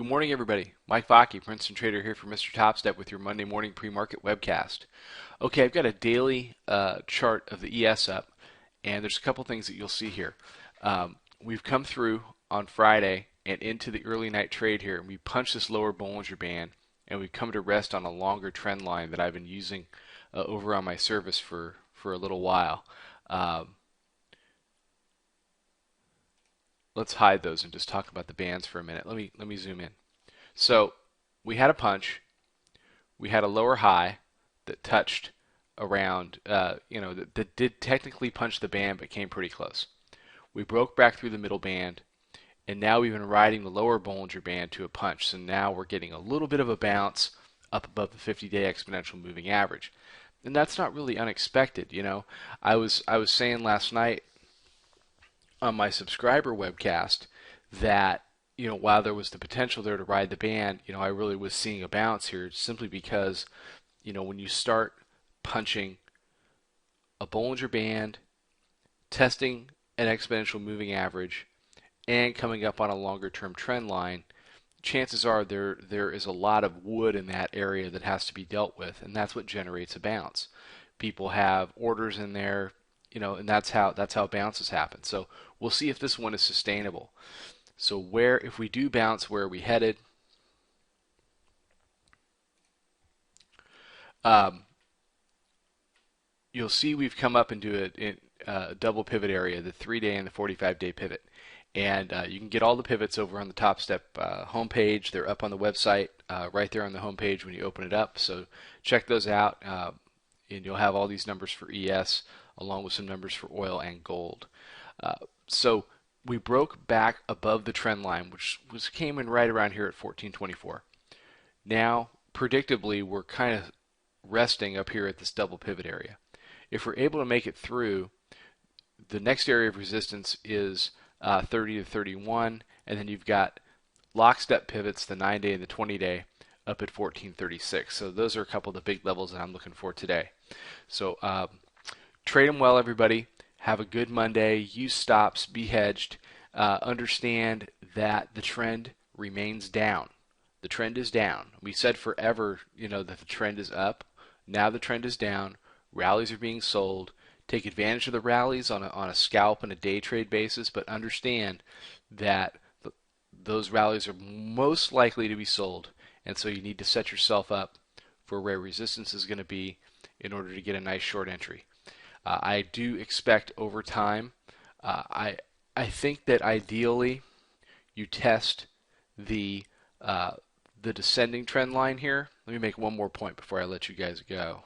Good morning, everybody. Mike Vacchi, Princetontrader here for Mr. Topstep with your Monday morning pre-market webcast. Okay, I've got a daily chart of the ES up, and there's a couple things that you'll see here. We've come through on Friday and into the early night trade here, and we punched this lower Bollinger Band, and we've come to rest on a longer trend line that I've been using over on my service for a little while. Let's hide those and just talk about the bands for a minute. Let me zoom in. So we had a punch. We had a lower high that touched around, that did technically punch the band, but came pretty close. We broke back through the middle band, and now we've been riding the lower Bollinger Band to a punch. So now we're getting a little bit of a bounce up above the 50-day exponential moving average, and that's not really unexpected. I was saying last night on my subscriber webcast that while there was the potential there to ride the band, I really was seeing a bounce here simply because when you start punching a Bollinger Band, testing an exponential moving average, and coming up on a longer term trend line, chances are there is a lot of wood in that area that has to be dealt with, and that's what generates a bounce. People have orders in there, and that's how bounces happen. So we'll see if this one is sustainable. So if we do bounce, where are we headed? You'll see we've come up into a double pivot area, the 3-day and the 45-day pivot. And you can get all the pivots over on the Topstep homepage. They're up on the website right there on the homepage when you open it up. So check those out, and you'll have all these numbers for ES along with some numbers for oil and gold. So we broke back above the trend line, which came in right around here at 1424. Now, predictably, we're kind of resting up here at this double pivot area. If we're able to make it through, the next area of resistance is 30 to 31, and then you've got lockstep pivots, the 9-day and the 20-day, up at 1436. So those are a couple of the big levels that I'm looking for today. So trade them well, everybody. Have a good Monday. Use stops. Be hedged. Understand that the trend remains down. The trend is down. We said forever, that the trend is up. Now the trend is down. Rallies are being sold. Take advantage of the rallies on a scalp and a day trade basis, but understand that those rallies are most likely to be sold, and so you need to set yourself up for where resistance is going to be in order to get a nice short entry. I do expect over time, I think that ideally you test the descending trend line here. Let me make one more point before I let you guys go.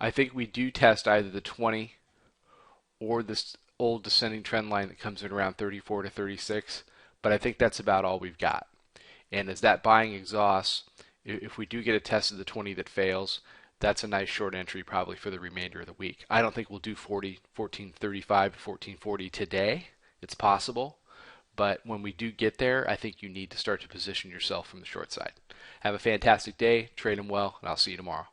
I think we do test either the 20 or this old descending trend line that comes in around 34 to 36, but I think that's about all we've got. And as that buying exhausts, if we do get a test of the 20 that fails, that's a nice short entry probably for the remainder of the week. I don't think we'll do 1435 to 1440 today. It's possible, but when we do get there, I think you need to start to position yourself from the short side. Have a fantastic day, trade them well, and I'll see you tomorrow.